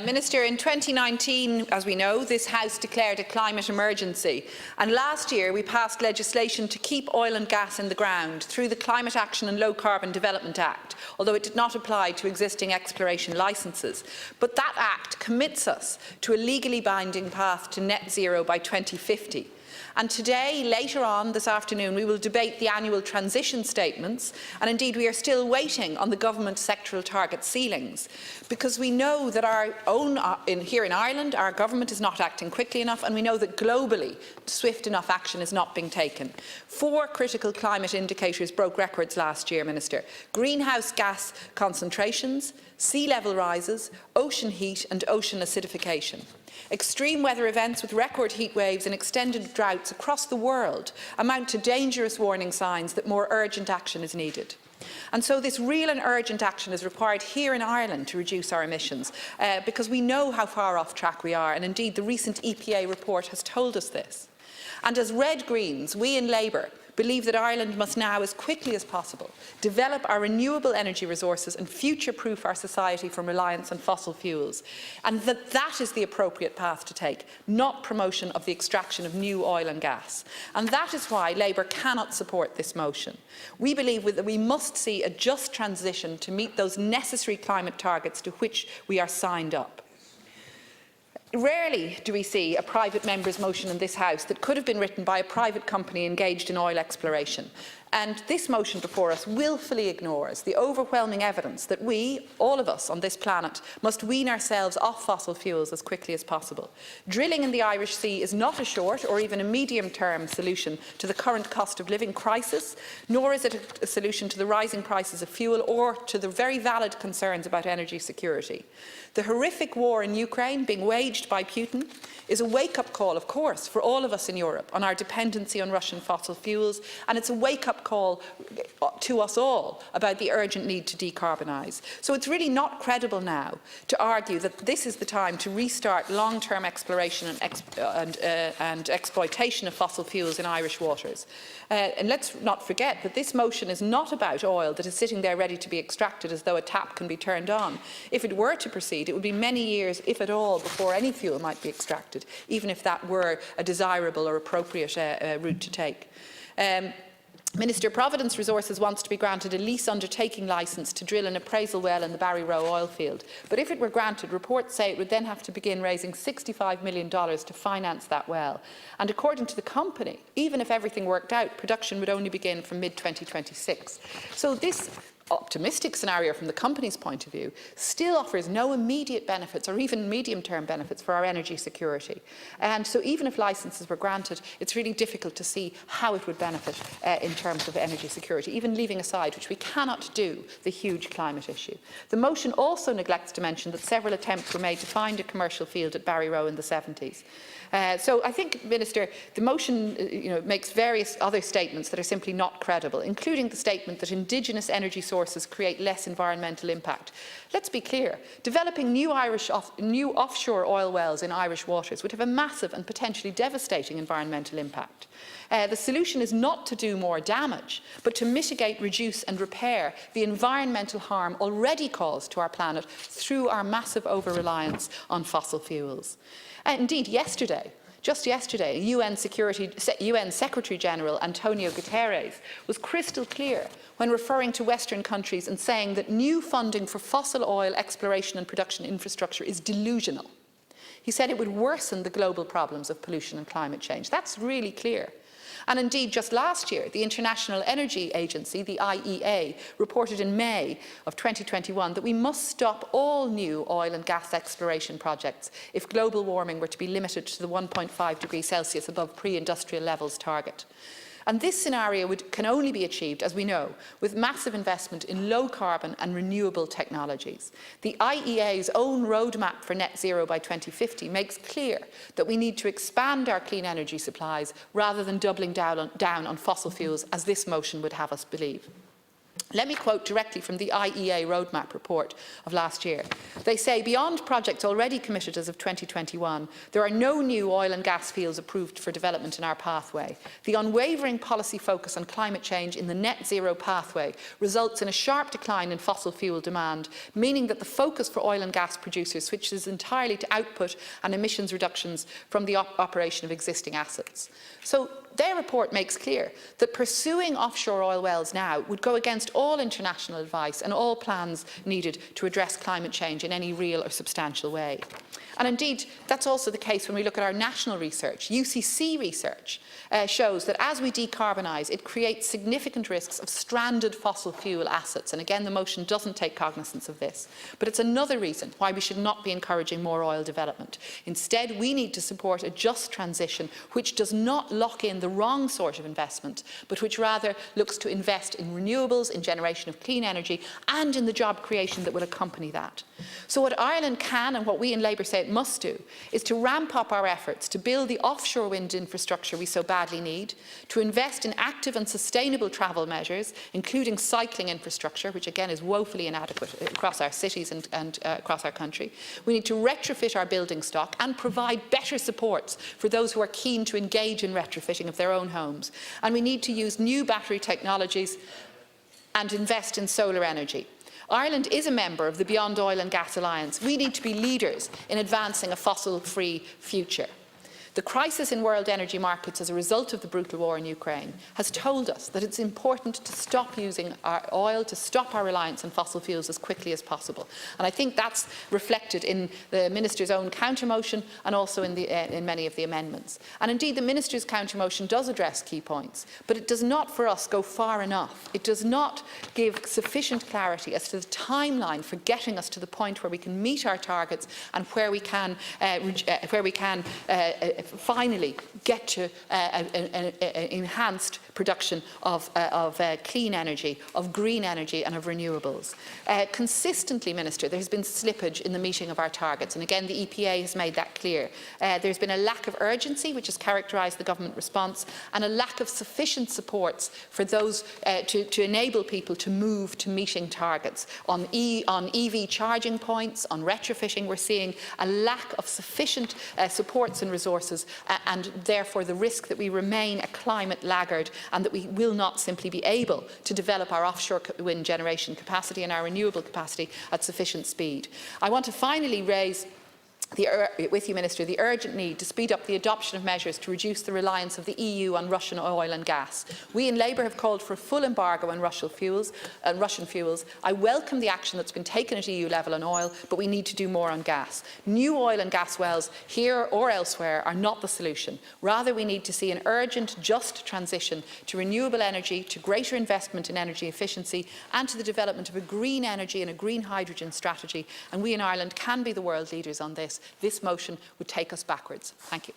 Minister, in 2019, as we know, this House declared a climate emergency, and last year we passed legislation to keep oil and gas in the ground through the Climate Action and Low Carbon Development Act, although it did not apply to existing exploration licences. But that Act commits us to a legally binding path to net zero by 2050. And today, later on this afternoon, we will debate the annual transition statements, and indeed we are still waiting on the government sectoral target ceilings, because we know that here in Ireland, our government is not acting quickly enough, and we know that globally, swift enough action is not being taken. 4 critical climate indicators broke records last year, Minister: greenhouse gas concentrations, sea level rises, ocean heat and ocean acidification. Extreme weather events with record heat waves and extended droughts across the world amount to dangerous warning signs that more urgent action is needed. And so this real and urgent action is required here in Ireland to reduce our emissions, because we know how far off track we are, and indeed the recent EPA report has told us this. And as Red Greens, we in Labour believe that Ireland must now, as quickly as possible, develop our renewable energy resources and future-proof our society from reliance on fossil fuels, and that is the appropriate path to take, not promotion of the extraction of new oil and gas. And that is why Labour cannot support this motion. We believe that we must see a just transition to meet those necessary climate targets to which we are signed up. Rarely do we see a private member's motion in this House that could have been written by a private company engaged in oil exploration. And this motion before us wilfully ignores the overwhelming evidence that we, all of us on this planet, must wean ourselves off fossil fuels as quickly as possible. Drilling in the Irish Sea is not a short or even a medium-term solution to the current cost of living crisis, nor is it a solution to the rising prices of fuel or to the very valid concerns about energy security. The horrific war in Ukraine being waged by Putin is a wake-up call, of course, for all of us in Europe on our dependency on Russian fossil fuels, and it's a wake-up call to us all about the urgent need to decarbonise. So it's really not credible now to argue that this is the time to restart long-term exploration and exploitation of fossil fuels in Irish waters. And let's not forget that this motion is not about oil that is sitting there ready to be extracted as though a tap can be turned on. If it were to proceed, it would be many years, if at all, before any fuel might be extracted, even if that were a desirable or appropriate route to take. Minister, Providence Resources wants to be granted a lease undertaking licence to drill an appraisal well in the Barryrow oil field. But if it were granted, reports say it would then have to begin raising $65 million to finance that well. And according to the company, even if everything worked out, production would only begin from mid-2026. So this optimistic scenario from the company's point of view still offers no immediate benefits or even medium-term benefits for our energy security. And so even if licences were granted, it's really difficult to see how it would benefit in terms of energy security, even leaving aside, which we cannot do, the huge climate issue. The motion also neglects to mention that several attempts were made to find a commercial field at Barryrow in the 70s. So I think, Minister, the motion makes various other statements that are simply not credible, including the statement that indigenous energy sources create less environmental impact. Let's be clear, developing new offshore oil wells in Irish waters would have a massive and potentially devastating environmental impact. The solution is not to do more damage, but to mitigate, reduce and repair the environmental harm already caused to our planet through our massive over-reliance on fossil fuels. Indeed, just yesterday, UN Secretary-General Antonio Guterres was crystal clear when referring to Western countries and saying that new funding for fossil oil exploration and production infrastructure is delusional. He said it would worsen the global problems of pollution and climate change. That's really clear. And indeed, just last year, the International Energy Agency, the IEA, reported in May of 2021 that we must stop all new oil and gas exploration projects if global warming were to be limited to the 1.5 degrees Celsius above pre-industrial levels target. And this scenario can only be achieved, as we know, with massive investment in low-carbon and renewable technologies. The IEA's own roadmap for net zero by 2050 makes clear that we need to expand our clean energy supplies rather than doubling down on fossil fuels, as this motion would have us believe. Let me quote directly from the IEA Roadmap report of last year. They say, beyond projects already committed as of 2021, there are no new oil and gas fields approved for development in our pathway. The unwavering policy focus on climate change in the net zero pathway results in a sharp decline in fossil fuel demand, meaning that the focus for oil and gas producers switches entirely to output and emissions reductions from the operation of existing assets. So their report makes clear that pursuing offshore oil wells now would go against all international advice and all plans needed to address climate change in any real or substantial way. And indeed, that's also the case when we look at our national research. UCC research shows that as we decarbonise, it creates significant risks of stranded fossil fuel assets. And again, the motion doesn't take cognizance of this. But it's another reason why we should not be encouraging more oil development. Instead, we need to support a just transition which does not lock in the wrong sort of investment, but which rather looks to invest in renewables, in generation of clean energy, and in the job creation that will accompany that. So what Ireland can, and what we in Labour say it must do, is to ramp up our efforts to build the offshore wind infrastructure we so badly need, to invest in active and sustainable travel measures, including cycling infrastructure, which again is woefully inadequate across our cities and across our country. We need to retrofit our building stock and provide better supports for those who are keen to engage in retrofitting of their own homes. And we need to use new battery technologies and invest in solar energy. Ireland is a member of the Beyond Oil and Gas Alliance. We need to be leaders in advancing a fossil-free future. The crisis in world energy markets as a result of the brutal war in Ukraine has told us that it's important to stop using our oil, to stop our reliance on fossil fuels as quickly as possible. And I think that's reflected in the Minister's own counter-motion and also in many of the amendments. And indeed, the Minister's counter-motion does address key points, but it does not, for us, go far enough. It does not give sufficient clarity as to the timeline for getting us to the point where we can meet our targets and where we can finally get to enhanced production of clean energy, of green energy and of renewables. Consistently, Minister, there has been slippage in the meeting of our targets, and again the EPA has made that clear. There's been a lack of urgency which has characterised the government response, and a lack of sufficient supports for those to enable people to move to meeting targets. On EV charging points, on retrofitting, we're seeing a lack of sufficient supports and resources, and therefore the risk that we remain a climate laggard and that we will not simply be able to develop our offshore wind generation capacity and our renewable capacity at sufficient speed. I want to finally raise with you, Minister, the urgent need to speed up the adoption of measures to reduce the reliance of the EU on Russian oil and gas. We in Labour have called for a full embargo on Russian fuels. I welcome the action that's been taken at EU level on oil, but we need to do more on gas. New oil and gas wells here or elsewhere are not the solution. Rather, we need to see an urgent, just transition to renewable energy, to greater investment in energy efficiency, and to the development of a green energy and a green hydrogen strategy. And we in Ireland can be the world leaders on this. This motion would take us backwards. Thank you.